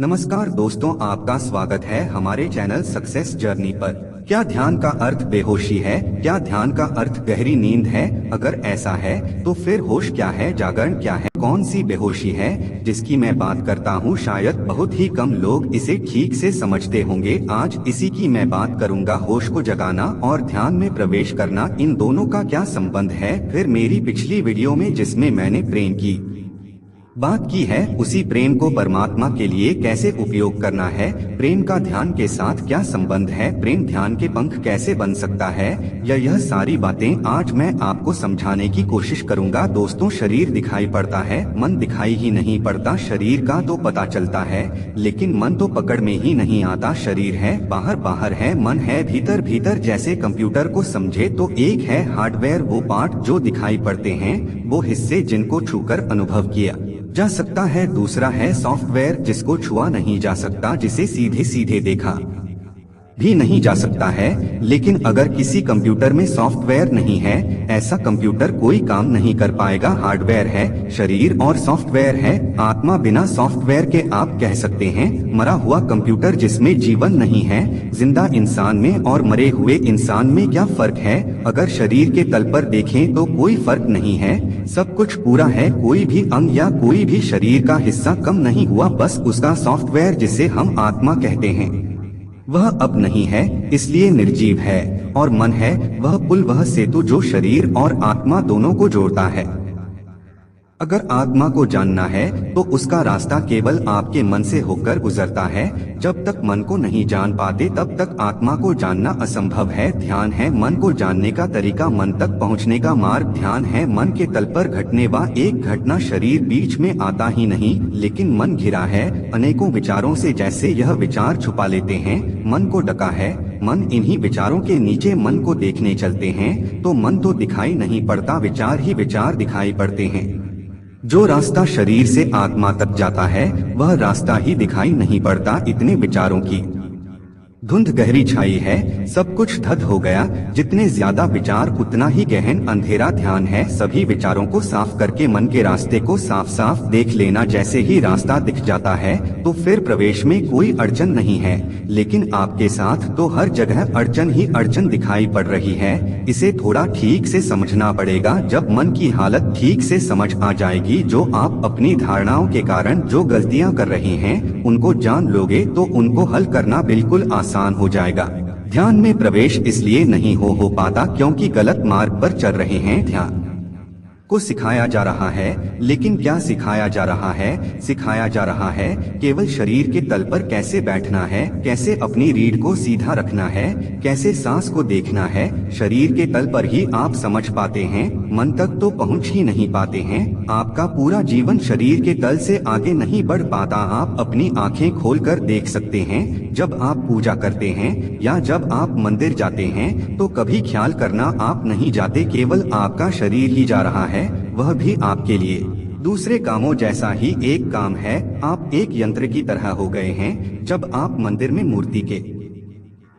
नमस्कार दोस्तों, आपका स्वागत है हमारे चैनल सक्सेस जर्नी पर। क्या ध्यान का अर्थ बेहोशी है? क्या ध्यान का अर्थ गहरी नींद है? अगर ऐसा है तो फिर होश क्या है, जागरण क्या है, कौन सी बेहोशी है जिसकी मैं बात करता हूँ? शायद बहुत ही कम लोग इसे ठीक से समझते होंगे। आज इसी की मैं बात करूँगा। होश को जगाना और ध्यान में प्रवेश करना, इन दोनों का क्या संबंध है? फिर मेरी पिछली वीडियो में जिसमें मैंने प्रेम की बात की है, उसी प्रेम को परमात्मा के लिए कैसे उपयोग करना है, प्रेम का ध्यान के साथ क्या संबंध है, प्रेम ध्यान के पंख कैसे बन सकता है, यह सारी बातें आज मैं आपको समझाने की कोशिश करूंगा। दोस्तों, शरीर दिखाई पड़ता है, मन दिखाई ही नहीं पड़ता। शरीर का तो पता चलता है लेकिन मन तो पकड़ में ही नहीं आता। शरीर है बाहर, बाहर है मन है भीतर, भीतर। जैसे कंप्यूटर को समझे तो एक है हार्डवेयर, वो पार्ट जो दिखाई पड़ते हैं, वो हिस्से जिनको छूकर अनुभव किया जा सकता है। दूसरा है सॉफ्टवेयर, जिसको छुआ नहीं जा सकता, जिसे सीधे सीधे देखा भी नहीं जा सकता है। लेकिन अगर किसी कंप्यूटर में सॉफ्टवेयर नहीं है, ऐसा कंप्यूटर कोई काम नहीं कर पाएगा। हार्डवेयर है शरीर और सॉफ्टवेयर है आत्मा। बिना सॉफ्टवेयर के आप कह सकते हैं मरा हुआ कंप्यूटर जिसमें जीवन नहीं है। जिंदा इंसान में और मरे हुए इंसान में क्या फर्क है? अगर शरीर के तल पर देखें तो कोई फर्क नहीं है, सब कुछ पूरा है। कोई भी अंग या कोई भी शरीर का हिस्सा कम नहीं हुआ, बस उसका सॉफ्टवेयर जिसे हम आत्मा कहते हैं वह अब नहीं है, इसलिए निर्जीव है। और मन है वह पुल, वह सेतु जो शरीर और आत्मा दोनों को जोड़ता है। अगर आत्मा को जानना है तो उसका रास्ता केवल आपके मन से होकर गुजरता है। जब तक मन को नहीं जान पाते तब तक आत्मा को जानना असंभव है। ध्यान है मन को जानने का तरीका, मन तक पहुंचने का मार्ग। ध्यान है मन के तल पर घटने वा एक घटना, शरीर बीच में आता ही नहीं, लेकिन मन घिरा है अनेकों विचारों से। जैसे यह विचार छुपा लेते हैं, मन को ढका है। मन इन्हीं विचारों के नीचे मन को देखने चलते हैं तो मन तो दिखाई नहीं पड़ता, विचार ही विचार दिखाई पड़ते हैं। जो रास्ता शरीर से आत्मा तक जाता है वह रास्ता ही दिखाई नहीं पड़ता। इतने विचारों की धुंध गहरी छाई है, सब कुछ धध हो गया। जितने ज्यादा विचार उतना ही गहन अंधेरा। ध्यान है सभी विचारों को साफ करके मन के रास्ते को साफ साफ देख लेना। जैसे ही रास्ता दिख जाता है तो फिर प्रवेश में कोई अड़चन नहीं है। लेकिन आपके साथ तो हर जगह अड़चन ही अड़चन दिखाई पड़ रही है। इसे थोड़ा ठीक से समझना पड़ेगा। जब मन की हालत ठीक से समझ आ जाएगी, जो आप अपनी धारणाओं के कारण जो गलतियां कर रहे हैं उनको जान लोगे तो उनको हल करना बिल्कुल आसान हो जाएगा। ध्यान में प्रवेश इसलिए नहीं हो पाता क्योंकि गलत मार्ग पर चल रहे हैं। ध्यान को सिखाया जा रहा है, लेकिन क्या सिखाया जा रहा है? सिखाया जा रहा है केवल शरीर के तल पर कैसे बैठना है, कैसे अपनी रीढ़ को सीधा रखना है, कैसे सांस को देखना है। शरीर के तल पर ही आप समझ पाते हैं, मन तक तो पहुंच ही नहीं पाते हैं। आपका पूरा जीवन शरीर के तल से आगे नहीं बढ़ पाता। आप अपनी आंखें खोलकर देख सकते हैं, जब आप पूजा करते हैं या जब आप मंदिर जाते हैं तो कभी ख्याल करना आप नहीं जाते, केवल आपका शरीर ही जा रहा है, वह भी आपके लिए दूसरे कामों जैसा ही एक काम है। आप एक यंत्र की तरह हो गए हैं। जब आप मंदिर में मूर्ति के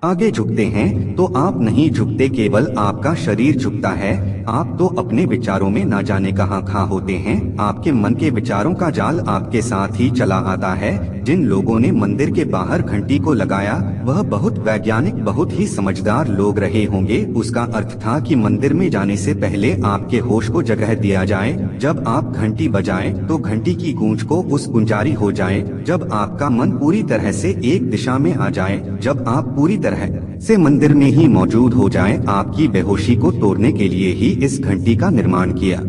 आगे झुकते हैं तो आप नहीं झुकते, केवल आपका शरीर झुकता है। आप तो अपने विचारों में ना जाने कहां होते हैं। आपके मन के विचारों का जाल आपके साथ ही चला आता है। जिन लोगों ने मंदिर के बाहर घंटी को लगाया वह बहुत वैज्ञानिक, बहुत ही समझदार लोग रहे होंगे। उसका अर्थ था कि मंदिर में जाने से पहले आपके होश को जगह दिया जाए। जब आप घंटी बजाएं तो घंटी की गूंज को उस गुंजारी हो जाए। जब आपका मन पूरी तरह से एक दिशा में आ जाए, जब आप पूरी तरह से मंदिर में ही मौजूद हो जाएं। आपकी बेहोशी को तोड़ने के लिए ही इस घंटी का निर्माण किया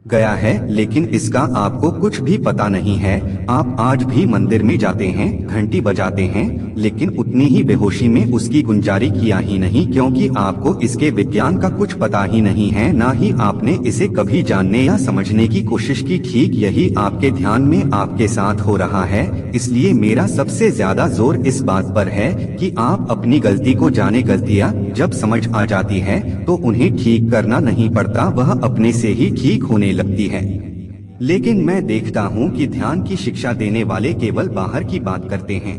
गया है, लेकिन इसका आपको कुछ भी पता नहीं है। आप आज भी मंदिर में जाते हैं, घंटी बजाते हैं, लेकिन उतनी ही बेहोशी में उसकी गुंजारी किया ही नहीं, क्योंकि आपको इसके विज्ञान का कुछ पता ही नहीं है, ना ही आपने इसे कभी जानने या समझने की कोशिश की। ठीक यही आपके ध्यान में आपके साथ हो रहा है। इसलिए मेरा सबसे ज्यादा जोर इस बात पर है कि आप अपनी गलती को जाने। गलतियाँ जब समझ आ जाती है तो उन्हें ठीक करना नहीं पड़ता, वह अपने से ही ठीक होने लगती है। लेकिन मैं देखता हूँ कि ध्यान की शिक्षा देने वाले केवल बाहर की बात करते हैं।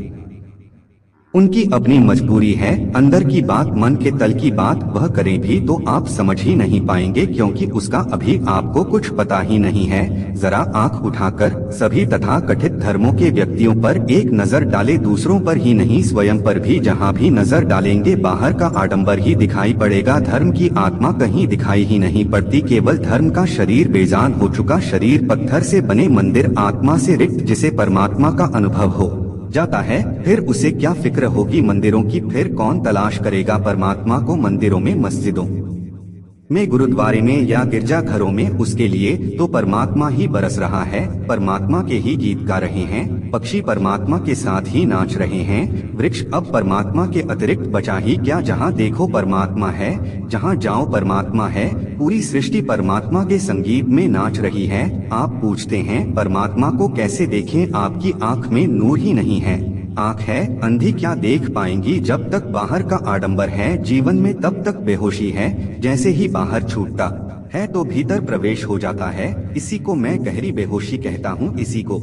उनकी अपनी मजबूरी है, अंदर की बात, मन के तल की बात वह करें भी तो आप समझ ही नहीं पाएंगे, क्योंकि उसका अभी आपको कुछ पता ही नहीं है। जरा आंख उठाकर सभी तथा कथित धर्मों के व्यक्तियों पर एक नजर डाले, दूसरों पर ही नहीं स्वयं पर भी। जहाँ भी नजर डालेंगे बाहर का आडंबर ही दिखाई पड़ेगा, धर्म की आत्मा कहीं दिखाई ही नहीं पड़ती। केवल धर्म का शरीर बेजान हो चुका, शरीर पत्थर से बने मंदिर आत्मा से रिक्त, जिसे परमात्मा का अनुभव हो जाता है, फिर उसे क्या फिक्र होगी मंदिरों की। फिर कौन तलाश करेगा परमात्मा को मंदिरों में, मस्जिदों में, गुरुद्वारे में या गिरजाघरों में। उसके लिए तो परमात्मा ही बरस रहा है, परमात्मा के ही गीत गा रहे हैं, पक्षी परमात्मा के साथ ही नाच रहे हैं, वृक्ष अब परमात्मा के अतिरिक्त बचा ही क्या। जहाँ देखो परमात्मा है, जहाँ जाओ परमात्मा है, पूरी सृष्टि परमात्मा के संगीत में नाच रही है। आप पूछते हैं परमात्मा को कैसे देखें, आपकी आंख में नूर ही नहीं है। आंख है अंधी, क्या देख पाएंगी। जब तक बाहर का आडंबर है जीवन में तब तक बेहोशी है, जैसे ही बाहर छूटता है तो भीतर प्रवेश हो जाता है। इसी को मैं गहरी बेहोशी कहता हूँ, इसी को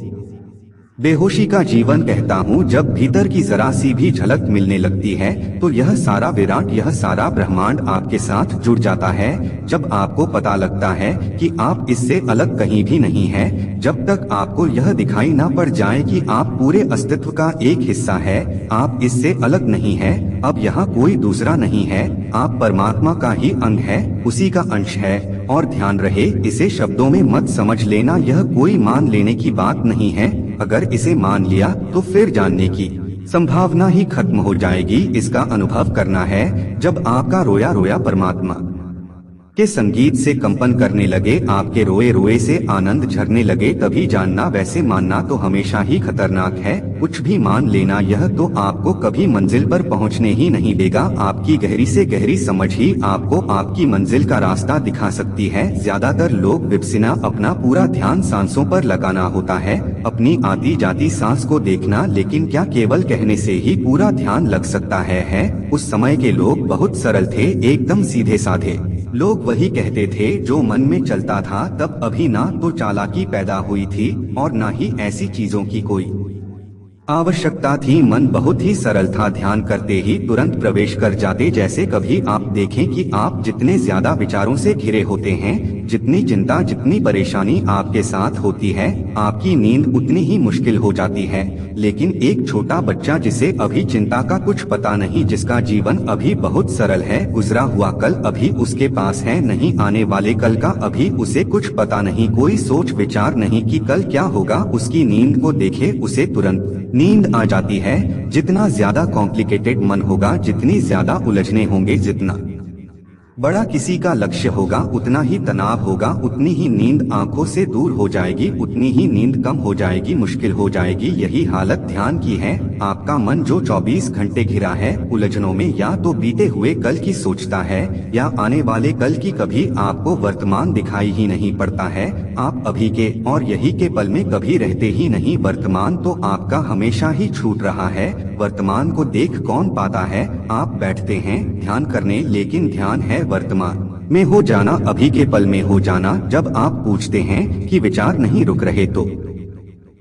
बेहोशी का जीवन कहता हूँ। जब भीतर की जरा सी भी झलक मिलने लगती है तो यह सारा विराट, यह सारा ब्रह्मांड आपके साथ जुड़ जाता है। जब आपको पता लगता है कि आप इससे अलग कहीं भी नहीं है, जब तक आपको यह दिखाई ना पड़ जाए कि आप पूरे अस्तित्व का एक हिस्सा है, आप इससे अलग नहीं है, अब यहाँ कोई दूसरा नहीं है, आप परमात्मा का ही अंग है, उसी का अंश है। और ध्यान रहे, इसे शब्दों में मत समझ लेना, यह कोई मान लेने की बात नहीं है। अगर इसे मान लिया तो फिर जानने की संभावना ही खत्म हो जाएगी। इसका अनुभव करना है जब आपका रोया रोया परमात्मा के संगीत से कंपन करने लगे, आपके रोए रोए से आनंद झरने लगे, तभी जानना। वैसे मानना तो हमेशा ही खतरनाक है, कुछ भी मान लेना यह तो आपको कभी मंजिल पर पहुंचने ही नहीं देगा। आपकी गहरी से गहरी समझ ही आपको आपकी मंजिल का रास्ता दिखा सकती है। ज्यादातर लोग विपसिना अपना पूरा ध्यान सांसों पर लगाना होता है, अपनी आती जाती सांस को देखना, लेकिन क्या केवल कहने से ही पूरा ध्यान लग सकता है? उस समय के लोग बहुत सरल थे, एकदम सीधे साधे लोग वही कहते थे जो मन में चलता था। तब अभी ना तो चालाकी पैदा हुई थी और ना ही ऐसी चीजों की कोई आवश्यकता थी। मन बहुत ही सरल था, ध्यान करते ही तुरंत प्रवेश कर जाते। जैसे कभी आप देखें कि आप जितने ज्यादा विचारों से घिरे होते हैं, जितनी चिंता, जितनी परेशानी आपके साथ होती है, आपकी नींद उतनी ही मुश्किल हो जाती है। लेकिन एक छोटा बच्चा जिसे अभी चिंता का कुछ पता नहीं, जिसका जीवन अभी बहुत सरल है, गुजरा हुआ कल अभी उसके पास है, नहीं आने वाले कल का अभी उसे कुछ पता नहीं, कोई सोच विचार नहीं कि कल क्या होगा, उसकी नींद को देखे उसे तुरंत नींद आ जाती है। जितना ज्यादा कॉम्प्लिकेटेड मन होगा, जितनी ज्यादा उलझने होंगे, जितना बड़ा किसी का लक्ष्य होगा, उतना ही तनाव होगा, उतनी ही नींद आंखों से दूर हो जाएगी, उतनी ही नींद कम हो जाएगी, मुश्किल हो जाएगी। यही हालत ध्यान की है। आपका मन जो 24 घंटे घिरा है उलझनों में, या तो बीते हुए कल की सोचता है या आने वाले कल की, कभी आपको वर्तमान दिखाई ही नहीं पड़ता है। आप अभी के और यही के पल में कभी रहते ही नहीं। वर्तमान तो आपका हमेशा ही छूट रहा है। वर्तमान को देख कौन पाता है? आप बैठते हैं ध्यान करने, लेकिन ध्यान है वर्तमान में हो जाना, अभी के पल में हो जाना। जब आप पूछते हैं कि विचार नहीं रुक रहे तो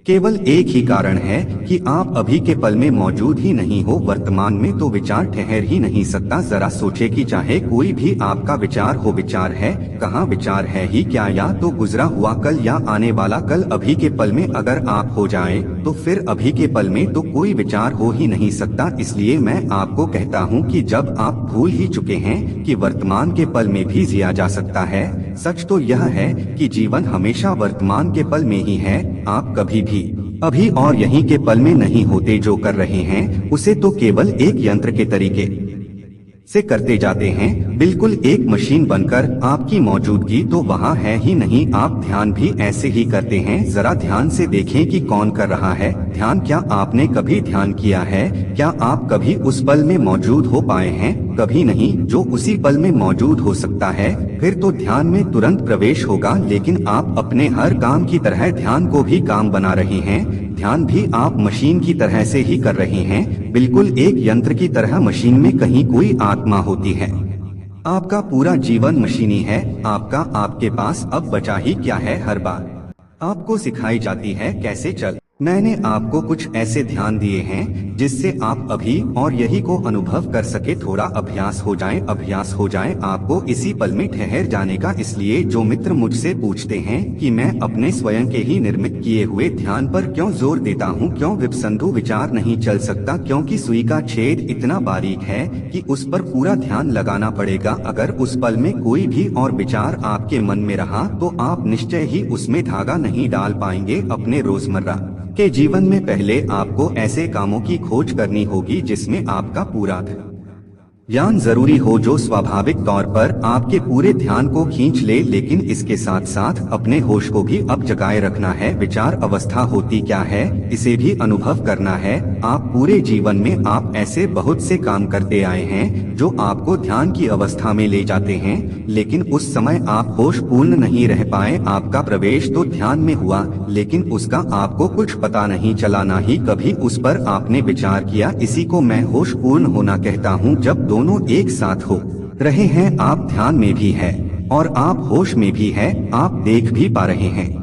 केवल एक ही कारण है कि आप अभी के पल में मौजूद ही नहीं हो। वर्तमान में तो विचार ठहर ही नहीं सकता। जरा सोचे कि चाहे कोई भी आपका विचार हो, विचार है कहाँ, विचार है ही क्या? या तो गुजरा हुआ कल या आने वाला कल। अभी के पल में अगर आप हो जाएं, तो फिर अभी के पल में तो कोई विचार हो ही नहीं सकता। इसलिए मैं आपको कहता हूँ कि जब आप भूल ही चुके हैं कि वर्तमान के पल में भी जिया जा सकता है, सच तो यह है कि जीवन हमेशा वर्तमान के पल में ही है। आप कभी भी अभी और यहीं के पल में नहीं होते। जो कर रहे हैं उसे तो केवल एक यंत्र के तरीके से करते जाते हैं, बिल्कुल एक मशीन बनकर। आपकी मौजूदगी तो वहाँ है ही नहीं। आप ध्यान भी ऐसे ही करते हैं। जरा ध्यान से देखें कि कौन कर रहा है ध्यान। क्या आपने कभी ध्यान किया है? क्या आप कभी उस पल में मौजूद हो पाए हैं? कभी नहीं। जो उसी पल में मौजूद हो सकता है फिर तो ध्यान में तुरंत प्रवेश होगा। लेकिन आप अपने हर काम की तरह ध्यान को भी काम बना रहे हैं। ध्यान भी आप मशीन की तरह से ही कर रहे हैं, बिल्कुल एक यंत्र की तरह। मशीन में कहीं कोई आत्मा होती है? आपका पूरा जीवन मशीनी है। आपके पास अब बचा ही क्या है? हर बार आपको सिखाई जाती है कैसे चल मैंने आपको कुछ ऐसे ध्यान दिए हैं जिससे आप अभी और यही को अनुभव कर सके। थोड़ा अभ्यास हो जाए आपको इसी पल में ठहर जाने का। इसलिए जो मित्र मुझसे पूछते हैं कि मैं अपने स्वयं के ही निर्मित किए हुए ध्यान पर क्यों जोर देता हूँ, क्यों विपसंधु विचार नहीं चल सकता, क्योंकि सुई का छेद इतना बारीक है कि उस पर पूरा ध्यान लगाना पड़ेगा। अगर उस पल में कोई भी और विचार आपके मन में रहा तो आप निश्चय ही उसमें धागा नहीं डाल पाएंगे। अपने रोजमर्रा के जीवन में पहले आपको ऐसे कामों की खोज करनी होगी जिसमें आपका पूरा ज्ञान जरूरी हो, जो स्वाभाविक तौर पर आपके पूरे ध्यान को खींच ले। लेकिन इसके साथ साथ अपने होश को भी अब जगाए रखना है। विचार अवस्था होती क्या है इसे भी अनुभव करना है। आप पूरे जीवन में आप ऐसे बहुत से काम करते आए हैं जो आपको ध्यान की अवस्था में ले जाते हैं, लेकिन उस समय आप होश पूर्ण नहीं रह पाए। आपका प्रवेश तो ध्यान में हुआ लेकिन उसका आपको कुछ पता नहीं चला, ना ही कभी उस पर आपने विचार किया। इसी को मैं होश पूर्ण होना कहता हूँ। जब दोनों एक साथ हो रहे हैं, आप ध्यान में भी है और आप होश में भी है, आप देख भी पा रहे हैं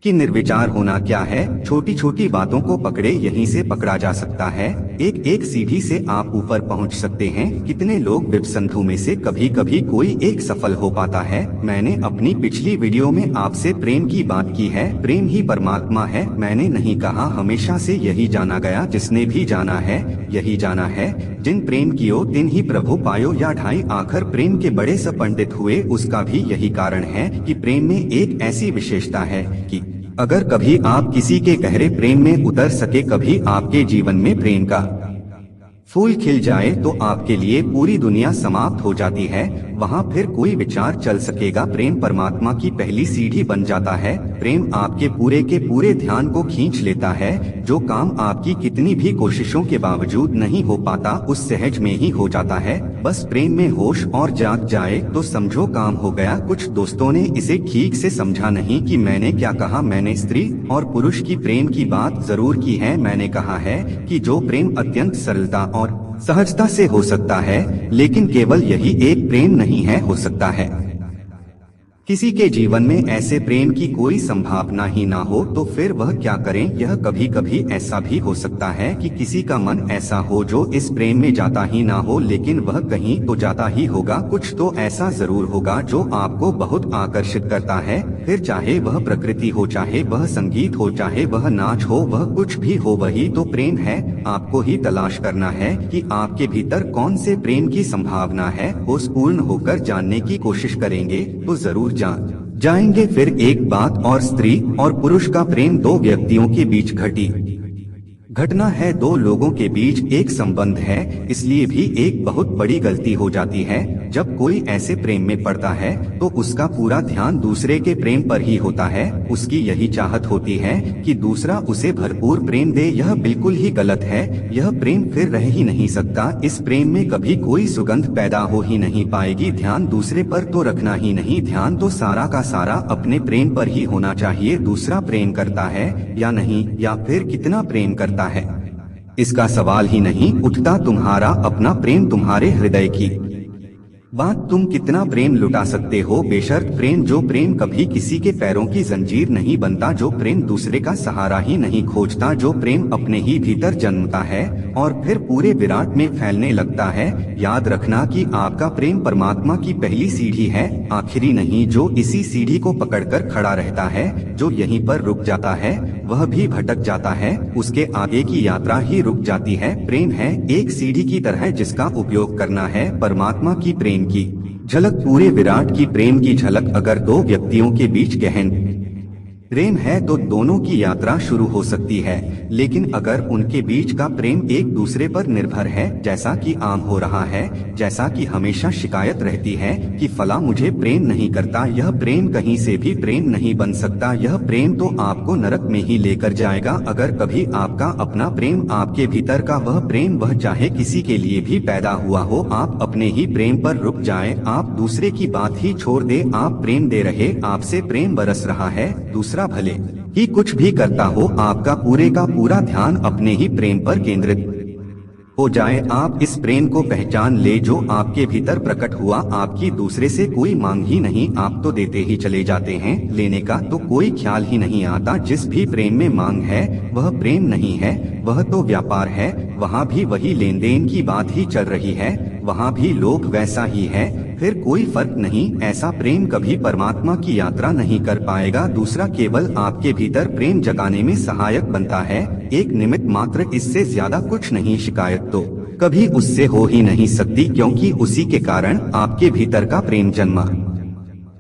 कि निर्विचार होना क्या है। छोटी छोटी बातों को पकड़े, यहीं से पकड़ा जा सकता है। एक एक सीढ़ी से आप ऊपर पहुंच सकते हैं। कितने लोग विपसंधु में से कभी कभी कोई एक सफल हो पाता है। मैंने अपनी पिछली वीडियो में आपसे प्रेम की बात की है। प्रेम ही परमात्मा है। मैंने नहीं कहा, हमेशा से यही जाना गया। जिसने भी जाना है यही जाना है। जिन प्रेम कियो तिन ही प्रभु पायो, या ढाई आखर प्रेम के बड़े से पंडित हुए। उसका भी यही कारण है कि प्रेम में एक ऐसी विशेषता है कि अगर कभी आप किसी के गहरे प्रेम में उतर सके, कभी आपके जीवन में प्रेम का फूल खिल जाए, तो आपके लिए पूरी दुनिया समाप्त हो जाती है। वहाँ फिर कोई विचार चल सकेगा। प्रेम परमात्मा की पहली सीढ़ी बन जाता है। प्रेम आपके पूरे के पूरे ध्यान को खींच लेता है। जो काम आपकी कितनी भी कोशिशों के बावजूद नहीं हो पाता, उस सहज में ही हो जाता है। बस प्रेम में होश और जाग जाए तो समझो काम हो गया। कुछ दोस्तों ने इसे ठीक से समझा नहीं कि मैंने क्या कहा। मैंने स्त्री और पुरुष की प्रेम की बात जरूर की है। मैंने कहा है कि जो प्रेम अत्यंत सरलता और सहजता से हो सकता है, लेकिन केवल यही एक प्रेम नहीं है, हो सकता है किसी के जीवन में ऐसे प्रेम की कोई संभावना ही ना हो, तो फिर वह क्या करें। यह कभी कभी ऐसा भी हो सकता है कि किसी का मन ऐसा हो जो इस प्रेम में जाता ही ना हो, लेकिन वह कहीं तो जाता ही होगा। कुछ तो ऐसा जरूर होगा जो आपको बहुत आकर्षित करता है। फिर चाहे वह प्रकृति हो, चाहे वह संगीत हो, चाहे वह नाच हो, वह कुछ भी हो, वही तो प्रेम है। आपको ही तलाश करना है कि आपके भीतर कौन से प्रेम की संभावना है। होश पूर्ण होकर जानने की कोशिश करेंगे तो जरूर जान जाएंगे। फिर एक बात और, स्त्री और पुरुष का प्रेम दो व्यक्तियों के बीच घटी घटना है। दो लोगों के बीच एक संबंध है। इसलिए भी एक बहुत बड़ी गलती हो जाती है। जब कोई ऐसे प्रेम में पड़ता है तो उसका पूरा ध्यान दूसरे के प्रेम पर ही होता है। उसकी यही चाहत होती है कि दूसरा उसे भरपूर प्रेम दे। यह बिल्कुल ही गलत है। यह प्रेम फिर रह ही नहीं सकता। इस प्रेम में कभी कोई सुगंध पैदा हो ही नहीं पाएगी। ध्यान दूसरे पर तो रखना ही नहीं, ध्यान तो सारा का सारा अपने प्रेम पर ही होना चाहिए। दूसरा प्रेम करता है या नहीं, या फिर कितना प्रेम करता है, इसका सवाल ही नहीं उठता। तुम्हारा अपना प्रेम, तुम्हारे हृदय की बात, तुम कितना प्रेम लुटा सकते हो। बेशर्त प्रेम, जो प्रेम कभी किसी के पैरों की जंजीर नहीं बनता, जो प्रेम दूसरे का सहारा ही नहीं खोजता, जो प्रेम अपने ही भीतर जन्मता है और फिर पूरे विराट में फैलने लगता है। याद रखना कि आपका प्रेम परमात्मा की पहली सीढ़ी है, आखिरी नहीं। जो इसी सीढ़ी को पकड़कर खड़ा रहता है, जो यहीं पर रुक जाता है, वह भी भटक जाता है। उसके आगे की यात्रा ही रुक जाती है। प्रेम है एक सीढ़ी की तरह जिसका उपयोग करना है परमात्मा की प्रेम की झलक, पूरे विराट की प्रेम की झलक। अगर दो व्यक्तियों के बीच गहन प्रेम है तो दोनों की यात्रा शुरू हो सकती है। लेकिन अगर उनके बीच का प्रेम एक दूसरे पर निर्भर है, जैसा कि आम हो रहा है, जैसा कि हमेशा शिकायत रहती है कि फला मुझे प्रेम नहीं करता, यह प्रेम कहीं से भी प्रेम नहीं बन सकता। यह प्रेम तो आपको नरक में ही लेकर जाएगा। अगर कभी आपका अपना प्रेम, आपके भीतर का वह प्रेम, वह चाहे किसी के लिए भी पैदा हुआ हो, आप अपने ही प्रेम पर रुक जाएं, आप दूसरे की बात ही छोड़ दे। आप प्रेम दे रहे, आपसे प्रेम बरस रहा है, दूसरा भले ही कुछ भी करता हो, आपका पूरे का पूरा ध्यान अपने ही प्रेम पर केंद्रित हो जाए। आप इस प्रेम को पहचान ले जो आपके भीतर प्रकट हुआ। आपकी दूसरे से कोई मांग ही नहीं, आप तो देते ही चले जाते हैं, लेने का तो कोई ख्याल ही नहीं आता। जिस भी प्रेम में मांग है वह प्रेम नहीं है, वह तो व्यापार है। वहाँ भी वही लेन देन की बात ही चल रही है, वहाँ भी लोग वैसा ही है, फिर कोई फर्क नहीं। ऐसा प्रेम कभी परमात्मा की यात्रा नहीं कर पाएगा। दूसरा केवल आपके भीतर प्रेम जगाने में सहायक बनता है, एक निमित्त मात्र, इससे ज्यादा कुछ नहीं। शिकायत तो कभी उससे हो ही नहीं सकती, क्योंकि उसी के कारण आपके भीतर का प्रेम जन्मा।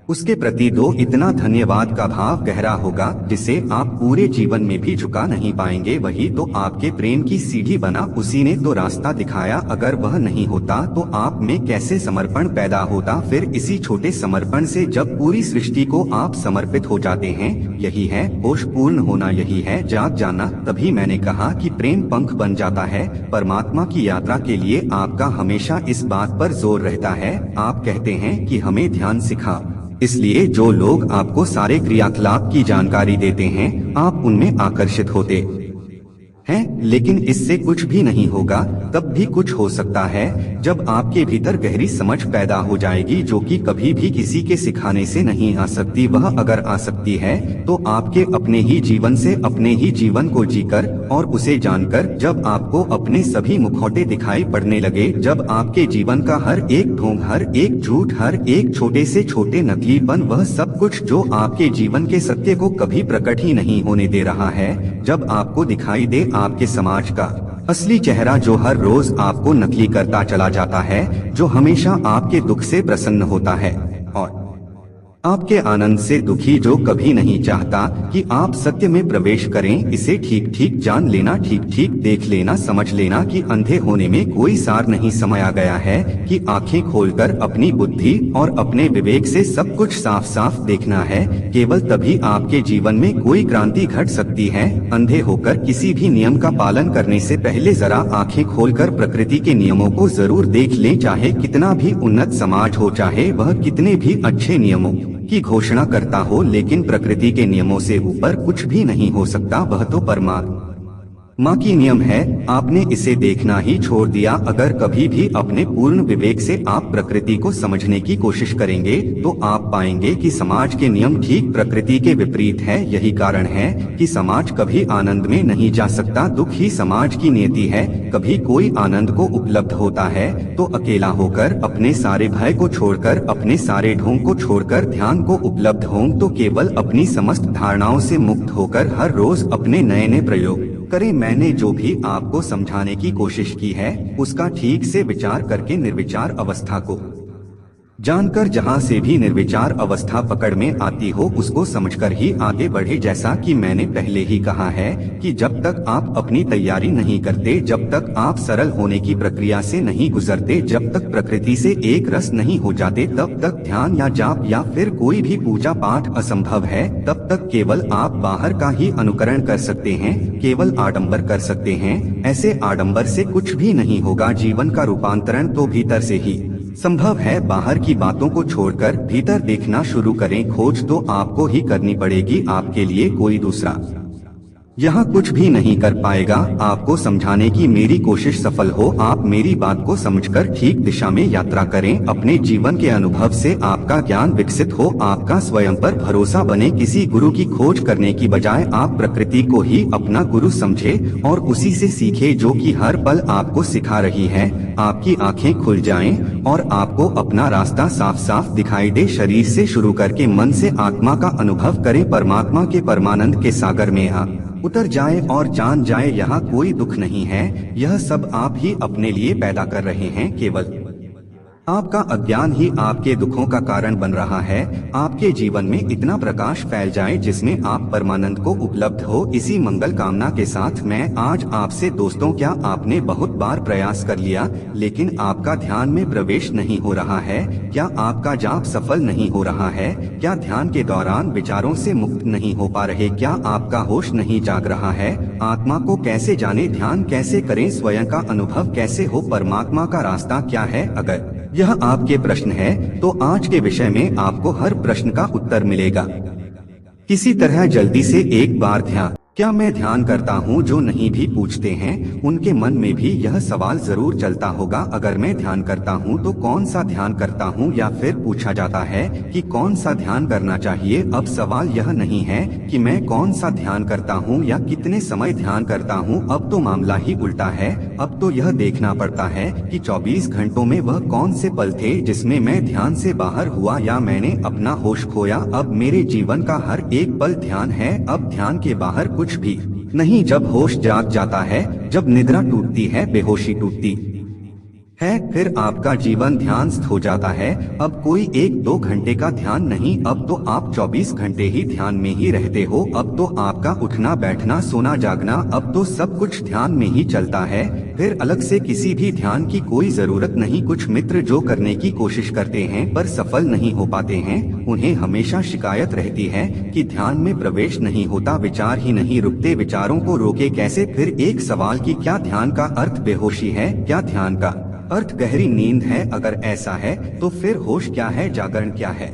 उसके प्रति दो इतना धन्यवाद का भाव गहरा होगा जिसे आप पूरे जीवन में भी झुका नहीं पाएंगे। वही तो आपके प्रेम की सीढ़ी बना, उसी ने तो रास्ता दिखाया। अगर वह नहीं होता तो आप में कैसे समर्पण पैदा होता। फिर इसी छोटे समर्पण से जब पूरी सृष्टि को आप समर्पित हो जाते हैं, यही है होश पूर्ण होना, यही है जाग जाना। तभी मैंने कहा कि प्रेम पंख बन जाता है। परमात्मा की यात्रा के लिए आपका हमेशा इस बात पर जोर रहता है। आप कहते हैं कि हमें ध्यान सिखा, इसलिए जो लोग आपको सारे क्रियाकलाप की जानकारी देते हैं आप उनमें आकर्षित होते हैं, लेकिन इससे कुछ भी नहीं होगा। तब भी कुछ हो सकता है जब आपके भीतर गहरी समझ पैदा हो जाएगी, जो कि कभी भी किसी के सिखाने से नहीं आ सकती। वह अगर आ सकती है तो आपके अपने ही जीवन से, अपने ही जीवन को जीकर और उसे जानकर। जब आपको अपने सभी मुखौटे दिखाई पड़ने लगे, जब आपके जीवन का हर एक ढोंग, हर एक झूठ, हर एक छोटे से छोटे नकलीपन, वह सब कुछ जो आपके जीवन के सत्य को कभी प्रकट ही नहीं होने दे रहा है, जब आपको दिखाई दे आपके समाज का असली चेहरा, जो हर रोज आपको नकली करता चला जाता है, जो हमेशा आपके दुख से प्रसन्न होता है और आपके आनंद से दुखी, जो कभी नहीं चाहता कि आप सत्य में प्रवेश करें। इसे ठीक ठीक जान लेना, ठीक ठीक देख लेना, समझ लेना कि अंधे होने में कोई सार नहीं। समाया गया है कि आंखें खोलकर अपनी बुद्धि और अपने विवेक से सब कुछ साफ साफ देखना है। केवल तभी आपके जीवन में कोई क्रांति घट सकती है। अंधे होकर किसी भी नियम का पालन करने से पहले जरा आंखें खोलकर प्रकृति के नियमों को जरूर देख लें। चाहे कितना भी उन्नत समाज हो, चाहे वह कितने भी अच्छे नियमों की घोषणा करता हो, लेकिन प्रकृति के नियमों से ऊपर कुछ भी नहीं हो सकता। वह तो परमात्मा माँ की नियम है। आपने इसे देखना ही छोड़ दिया। अगर कभी भी अपने पूर्ण विवेक से आप प्रकृति को समझने की कोशिश करेंगे तो आप पाएंगे कि समाज के नियम ठीक प्रकृति के विपरीत है। यही कारण है कि समाज कभी आनंद में नहीं जा सकता। दुख ही समाज की नियति है। कभी कोई आनंद को उपलब्ध होता है तो अकेला होकर, अपने सारे भय को छोड़कर, अपने सारे ढोंग को छोड़कर, ध्यान को उपलब्ध हों तो केवल अपनी समस्त धारणाओं से मुक्त होकर हर रोज अपने नए नए प्रयोग करें। मैंने जो भी आपको समझाने की कोशिश की है उसका ठीक से विचार करके निर्विचार अवस्था को जानकर, जहां से भी निर्विचार अवस्था पकड़ में आती हो उसको समझकर ही आगे बढ़े। जैसा कि मैंने पहले ही कहा है कि जब तक आप अपनी तैयारी नहीं करते, जब तक आप सरल होने की प्रक्रिया से नहीं गुजरते, जब तक प्रकृति से एक रस नहीं हो जाते, तब तक ध्यान या जाप या फिर कोई भी पूजा पाठ असंभव है। तब तक केवल आप बाहर का ही अनुकरण कर सकते हैं, केवल आडंबर कर सकते हैं। ऐसे आडंबर से कुछ भी नहीं होगा। जीवन का रूपांतरण तो भीतर से ही संभव है। बाहर की बातों को छोड़कर भीतर देखना शुरू करें। खोज तो आपको ही करनी पड़ेगी, आपके लिए कोई दूसरा यहाँ कुछ भी नहीं कर पाएगा। आपको समझाने की मेरी कोशिश सफल हो। आप मेरी बात को समझकर ठीक दिशा में यात्रा करें। अपने जीवन के अनुभव से आपका ज्ञान विकसित हो, आपका स्वयं पर भरोसा बने। किसी गुरु की खोज करने की बजाय आप प्रकृति को ही अपना गुरु समझे और उसी से सीखे, जो कि हर पल आपको सिखा रही है। आपकी आंखें खुल जाएं और आपको अपना रास्ता साफ साफ दिखाई दे। शरीर से शुरू करके मन से आत्मा का अनुभव करें। परमात्मा के परमानंद के सागर में आप उतर जाए और जान जाए यहाँ कोई दुख नहीं है। यह सब आप ही अपने लिए पैदा कर रहे हैं। केवल आपका अज्ञान ही आपके दुखों का कारण बन रहा है। आपके जीवन में इतना प्रकाश फैल जाए जिसमें आप परमानंद को उपलब्ध हो। इसी मंगल कामना के साथ मैं आज आपसे दोस्तों, क्या आपने बहुत बार प्रयास कर लिया लेकिन आपका ध्यान में प्रवेश नहीं हो रहा है? क्या आपका जाप सफल नहीं हो रहा है? क्या ध्यान के दौरान विचारों से मुक्त नहीं हो पा रहे? क्या आपका होश नहीं जाग रहा है? आत्मा को कैसे जाने, ध्यान कैसे करें, स्वयं का अनुभव कैसे हो, परमात्मा का रास्ता क्या है? अगर यह आपके प्रश्न है तो आज के विषय में आपको हर प्रश्न का उत्तर मिलेगा। किसी तरह जल्दी से एक बार ध्यान क्या मैं ध्यान करता हूँ? जो नहीं भी पूछते हैं उनके मन में भी यह सवाल जरूर चलता होगा, अगर मैं ध्यान करता हूँ तो कौन सा ध्यान करता हूँ, या फिर पूछा जाता है कि कौन सा ध्यान करना चाहिए। अब सवाल यह नहीं है कि मैं कौन सा ध्यान करता हूँ या कितने समय ध्यान करता हूँ, अब तो मामला ही उल्टा है। अब तो यह देखना पड़ता है कि 24 घंटों में वह कौन से पल थे जिसमें मैं ध्यान से बाहर हुआ या मैंने अपना होश खोया। अब मेरे जीवन का हर एक पल ध्यान है, अब ध्यान के बाहर कुछ भी नहीं। जब होश जाग जाता है, जब निद्रा टूटती है, बेहोशी टूटती है, फिर आपका जीवन ध्यानस्थ हो जाता है। अब कोई 1-2 घंटे का ध्यान नहीं, अब तो आप 24 घंटे ही ध्यान में ही रहते हो। अब तो आपका उठना बैठना सोना जागना अब तो सब कुछ ध्यान में ही चलता है। फिर अलग से किसी भी ध्यान की कोई जरूरत नहीं। कुछ मित्र जो करने की कोशिश करते हैं पर सफल नहीं हो पाते हैं, उन्हें हमेशा शिकायत रहती है कि ध्यान में प्रवेश नहीं होता, विचार ही नहीं रुकते, विचारों को रोके कैसे। फिर एक सवाल कि क्या ध्यान का अर्थ बेहोशी है? क्या ध्यान का अर्थ गहरी नींद है? अगर ऐसा है तो फिर होश क्या है, जागरण क्या है?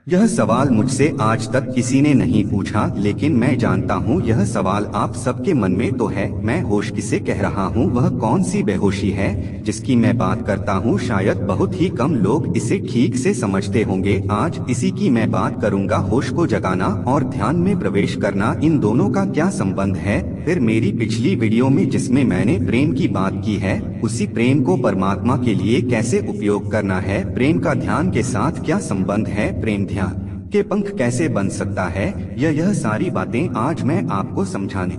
यह सवाल मुझसे आज तक किसी ने नहीं पूछा, लेकिन मैं जानता हूँ यह सवाल आप सबके मन में तो है। मैं होश किसे कह रहा हूँ? वह कौन सी बेहोशी है जिसकी मैं बात करता हूँ? शायद बहुत ही कम लोग इसे ठीक से समझते होंगे। आज इसी की मैं बात करूँगा। होश को जगाना और ध्यान में प्रवेश करना, इन दोनों का क्या संबंध है? फिर मेरी पिछली वीडियो में जिसमें मैंने प्रेम की बात की है, उसी प्रेम को परमात्मा के लिए कैसे उपयोग करना है, प्रेम का ध्यान के साथ क्या संबंध है, प्रेम ध्यान के पंख कैसे बन सकता है, यह सारी बातें आज मैं आपको समझाने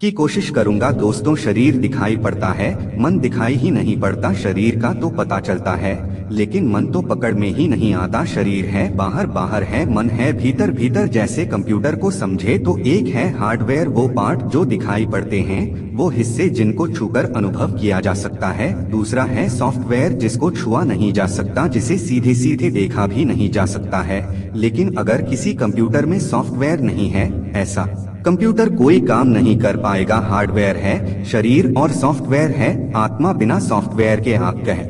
की कोशिश करूंगा। दोस्तों, शरीर दिखाई पड़ता है, मन दिखाई ही नहीं पड़ता। शरीर का तो पता चलता है, लेकिन मन तो पकड़ में ही नहीं आता। शरीर है बाहर, बाहर है मन है भीतर, भीतर। जैसे कंप्यूटर को समझे तो एक है हार्डवेयर, वो पार्ट जो दिखाई पड़ते हैं, वो हिस्से जिनको छूकर अनुभव किया जा सकता है। दूसरा है सॉफ्टवेयर, जिसको छुआ नहीं जा सकता, जिसे सीधे सीधे देखा भी नहीं जा सकता है। लेकिन अगर किसी कंप्यूटर में सॉफ्टवेयर नहीं है, ऐसा कंप्यूटर कोई काम नहीं कर पाएगा। हार्डवेयर है शरीर और सॉफ्टवेयर है आत्मा। बिना सॉफ्टवेयर के आप कह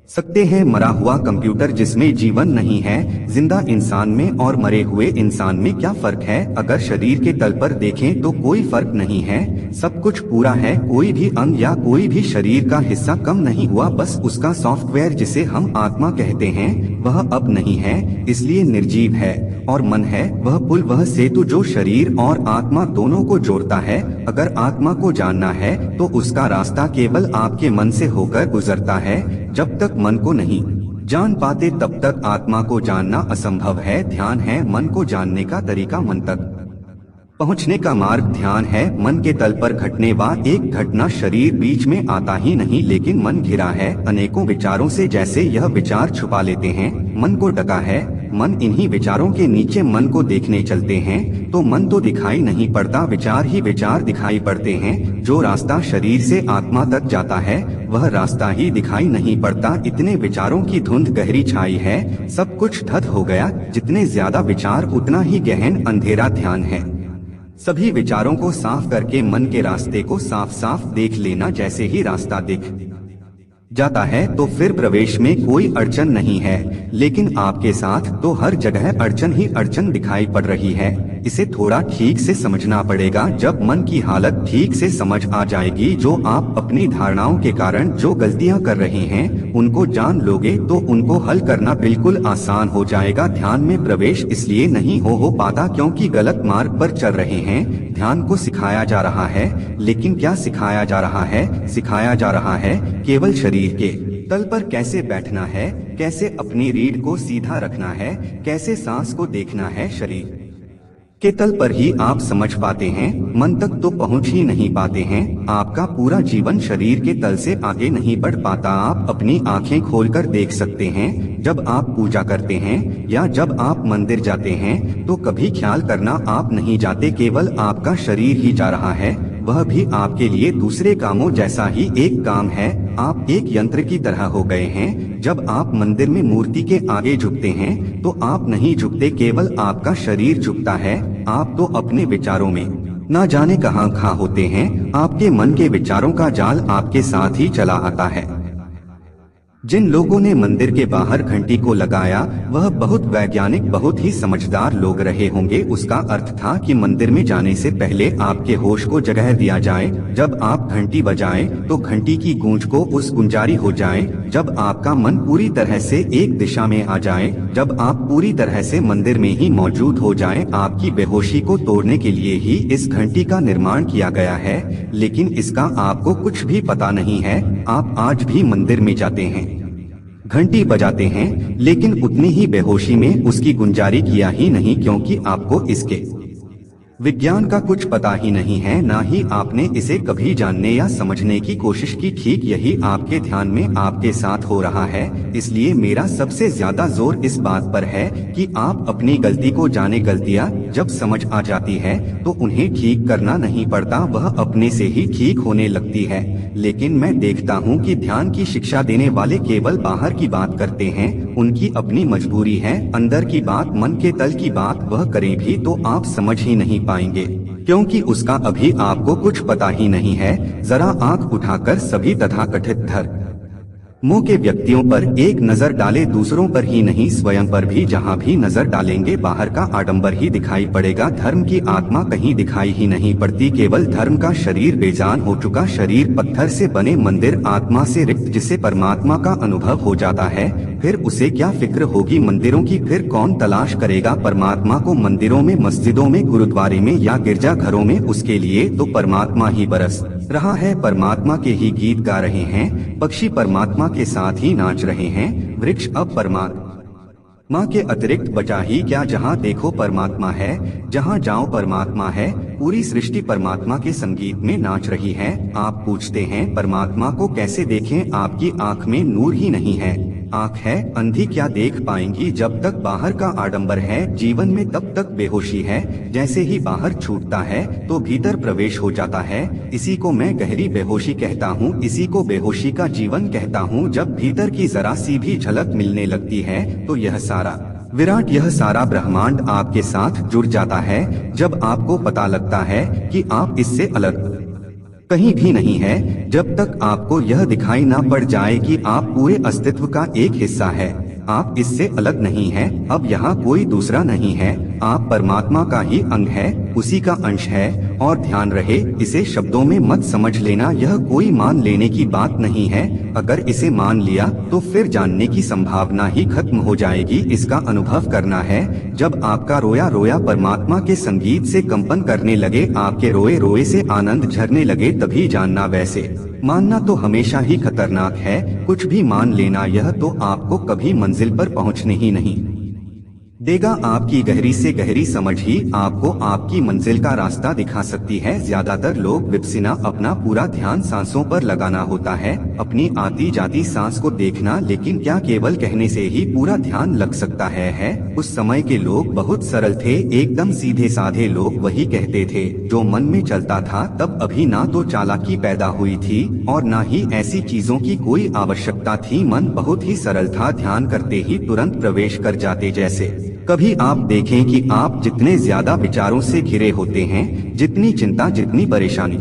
सकते हैं मरा हुआ कंप्यूटर जिसमें जीवन नहीं है। जिंदा इंसान में और मरे हुए इंसान में क्या फर्क है? अगर शरीर के तल पर देखें तो कोई फर्क नहीं है, सब कुछ पूरा है। कोई भी अंग या कोई भी शरीर का हिस्सा कम नहीं हुआ, बस उसका सॉफ्टवेयर जिसे हम आत्मा कहते हैं वह अब नहीं है, इसलिए निर्जीव है। और मन है वह पुल, वह सेतु जो शरीर और आत्मा दोनों को जोड़ता है। अगर आत्मा को जानना है तो उसका रास्ता केवल आपके मन से होकर गुजरता है। जब तक मन को नहीं जान पाते तब तक आत्मा को जानना असंभव है। ध्यान है मन को जानने का तरीका, मन तक पहुंचने का मार्ग ध्यान है। मन के तल पर घटने वाली एक घटना, शरीर बीच में आता ही नहीं, लेकिन मन घिरा है अनेकों विचारों से। जैसे यह विचार छुपा लेते हैं, मन को ढका है। मन इन्हीं विचारों के नीचे मन को देखने चलते हैं तो मन तो दिखाई नहीं पड़ता, विचार ही विचार दिखाई पड़ते हैं। जो रास्ता शरीर से आत्मा तक जाता है वह रास्ता ही दिखाई नहीं पड़ता। इतने विचारों की धुंध गहरी छाई है, सब कुछ धध हो गया। जितने ज्यादा विचार उतना ही गहन अंधेरा ध्यान है। सभी विचारों को साफ करके मन के रास्ते को साफ साफ देख लेना। जैसे ही रास्ता दिख जाता है तो फिर प्रवेश में कोई अड़चन नहीं है, लेकिन आपके साथ तो हर जगह अड़चन ही अड़चन दिखाई पड़ रही है। इसे थोड़ा ठीक से समझना पड़ेगा। जब मन की हालत ठीक से समझ आ जाएगी, जो आप अपनी धारणाओं के कारण जो गलतियां कर रहे हैं उनको जान लोगे तो उनको हल करना बिल्कुल आसान हो जाएगा। ध्यान में प्रवेश इसलिए नहीं हो पाता क्योंकि गलत मार्ग पर चल रहे हैं। ध्यान को सिखाया जा रहा है, लेकिन क्या सिखाया जा रहा है? सिखाया जा रहा है केवल शरीर के तल पर कैसे बैठना है, कैसे अपनी रीढ़ को सीधा रखना है, कैसे सांस को देखना है। शरीर के तल पर ही आप समझ पाते हैं, मन तक तो पहुंच ही नहीं पाते हैं। आपका पूरा जीवन शरीर के तल से आगे नहीं बढ़ पाता। आप अपनी आंखें खोलकर देख सकते हैं, जब आप पूजा करते हैं या जब आप मंदिर जाते हैं तो कभी ख्याल करना आप नहीं जाते, केवल आपका शरीर ही जा रहा है। वह भी आपके लिए दूसरे कामों जैसा ही एक काम है। आप एक यंत्र की तरह हो गए हैं। जब आप मंदिर में मूर्ति के आगे झुकते हैं तो आप नहीं झुकते, केवल आपका शरीर झुकता है। आप तो अपने विचारों में ना जाने कहां खा होते हैं। आपके मन के विचारों का जाल आपके साथ ही चला आता है। जिन लोगों ने मंदिर के बाहर घंटी को लगाया वह बहुत वैज्ञानिक, बहुत ही समझदार लोग रहे होंगे। उसका अर्थ था कि मंदिर में जाने से पहले आपके होश को जगह दिया जाए। जब आप घंटी बजाएं तो घंटी की गूंज को उस गुंजारी हो जाए। जब आपका मन पूरी तरह से एक दिशा में आ जाए, जब आप पूरी तरह से मंदिर में ही मौजूद हो जाएं, आपकी बेहोशी को तोड़ने के लिए ही इस घंटी का निर्माण किया गया है। लेकिन इसका आपको कुछ भी पता नहीं है। आप आज भी मंदिर में जाते हैं, घंटी बजाते हैं, लेकिन उतनी ही बेहोशी में उसकी गुंजारी किया ही नहीं, क्योंकि आपको इसके विज्ञान का कुछ पता ही नहीं है, ना ही आपने इसे कभी जानने या समझने की कोशिश की। ठीक यही आपके ध्यान में आपके साथ हो रहा है। इसलिए मेरा सबसे ज्यादा जोर इस बात पर है कि आप अपनी गलती को जाने। गलतियां जब समझ आ जाती है तो उन्हें ठीक करना नहीं पड़ता, वह अपने से ही ठीक होने लगती है। लेकिन मैं देखता हूँ कि ध्यान की शिक्षा देने वाले केवल बाहर की बात करते हैं, उनकी अपनी मजबूरी है। अंदर की बात, मन के तल की बात वह करें भी तो आप समझ ही नहीं पाएंगे, क्योंकि उसका अभी आपको कुछ पता ही नहीं है। जरा आंख उठाकर सभी तथाकथित धर्म मुंह के व्यक्तियों पर एक नजर डाले, दूसरों पर ही नहीं स्वयं पर भी। जहाँ भी नजर डालेंगे बाहर का आडंबर ही दिखाई पड़ेगा, धर्म की आत्मा कहीं दिखाई ही नहीं पड़ती। केवल धर्म का शरीर बेजान हो चुका, शरीर पत्थर से बने, मंदिर आत्मा से रिक्त, जिसे परमात्मा का अनुभव हो जाता है। फिर उसे क्या फिक्र होगी मंदिरों की? फिर कौन तलाश करेगा परमात्मा को मंदिरों में, मस्जिदों में, गुरुद्वारे में या गिरजा घरों में? उसके लिए तो परमात्मा ही बरस रहा है, परमात्मा के ही गीत गा रहे हैं, पक्षी परमात्मा के साथ ही नाच रहे हैं, वृक्ष अब परमात्मा के अतिरिक्त बचा ही क्या? जहाँ देखो परमात्मा है, जहाँ जाओ परमात्मा है, पूरी सृष्टि परमात्मा के संगीत में नाच रही है। आप पूछते हैं परमात्मा को कैसे देखें? आपकी आंख में नूर ही नहीं है। आंख है अंधी, क्या देख पाएंगी? जब तक बाहर का आडंबर है जीवन में तब तक बेहोशी है। जैसे ही बाहर छूटता है तो भीतर प्रवेश हो जाता है। इसी को मैं गहरी बेहोशी कहता हूँ, इसी को बेहोशी का जीवन कहता हूँ। जब भीतर की जरा सी भी झलक मिलने लगती है तो यह सारा विराट, यह सारा ब्रह्मांड आपके साथ जुड़ जाता है। जब आपको पता लगता है कि आप इससे अलग कहीं भी नहीं है, जब तक आपको यह दिखाई ना पड़ जाए कि आप पूरे अस्तित्व का एक हिस्सा है, आप इससे अलग नहीं हैं, अब यहाँ कोई दूसरा नहीं है, आप परमात्मा का ही अंग है, उसी का अंश है। और ध्यान रहे, इसे शब्दों में मत समझ लेना, यह कोई मान लेने की बात नहीं है। अगर इसे मान लिया तो फिर जानने की संभावना ही खत्म हो जाएगी। इसका अनुभव करना है। जब आपका रोया रोया परमात्मा के संगीत से कंपन करने लगे, आपके रोए रोए से आनंद झरने लगे, तभी जानना। वैसे मानना तो हमेशा ही खतरनाक है, कुछ भी मान लेना यह तो आपको कभी मंजिल पर पहुंचने ही नहीं देगा। आपकी गहरी से गहरी समझ ही आपको आपकी मंजिल का रास्ता दिखा सकती है। ज्यादातर लोग विपसीना अपना पूरा ध्यान सांसों पर लगाना होता है, अपनी आती जाती सांस को देखना। लेकिन क्या केवल कहने से ही पूरा ध्यान लग सकता है? उस समय के लोग बहुत सरल थे, एकदम सीधे साधे लोग वही कहते थे जो मन में चलता था। तब अभी ना तो चालाकी पैदा हुई थी और ना ही ऐसी चीजों की कोई आवश्यकता थी। मन बहुत ही सरल था, ध्यान करते ही तुरंत प्रवेश कर जाते। जैसे कभी आप देखें कि आप जितने ज्यादा विचारों से घिरे होते हैं, जितनी चिंता, जितनी परेशानी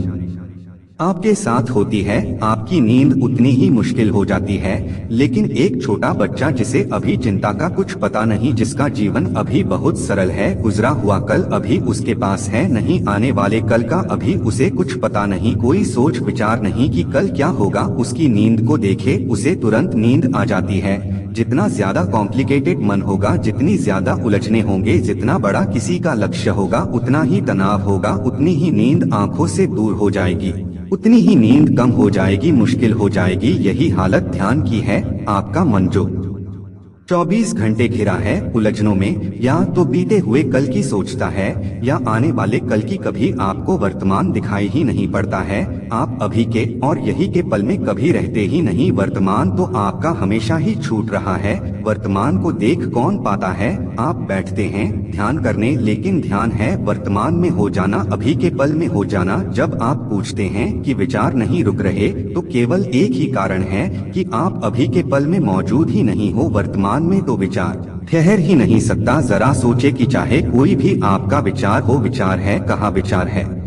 आपके साथ होती है, आपकी नींद उतनी ही मुश्किल हो जाती है। लेकिन एक छोटा बच्चा जिसे अभी चिंता का कुछ पता नहीं, जिसका जीवन अभी बहुत सरल है, गुजरा हुआ कल अभी उसके पास है नहीं, आने वाले कल का अभी उसे कुछ पता नहीं, कोई सोच विचार नहीं कि कल क्या होगा, उसकी नींद को देखे उसे तुरंत नींद आ जाती है। जितना ज्यादा कॉम्प्लिकेटेड मन होगा, जितनी ज्यादा उलझने होंगे, जितना बड़ा किसी का लक्ष्य होगा, उतना ही तनाव होगा, उतनी ही नींद आंखों से दूर हो जाएगी, उतनी ही नींद कम हो जाएगी, मुश्किल हो जाएगी। यही हालत ध्यान की है। आपका मन जो 24 घंटे घिरा है उलझनों में, या तो बीते हुए कल की सोचता है या आने वाले कल की, कभी आपको वर्तमान दिखाई ही नहीं पड़ता है। आप अभी के और यही के पल में कभी रहते ही नहीं। वर्तमान तो आपका हमेशा ही छूट रहा है। वर्तमान को देख कौन पाता है? आप बैठते हैं ध्यान करने, लेकिन ध्यान है वर्तमान में हो जाना, अभी के पल में हो जाना। जब आप पूछते हैं कि विचार नहीं रुक रहे, तो केवल एक ही कारण है कि आप अभी के पल में मौजूद ही नहीं हो। वर्तमान में तो विचार ठहर ही नहीं सकता। जरा सोचे कि चाहे कोई भी आपका विचार हो, विचार है, कहाँ विचार है?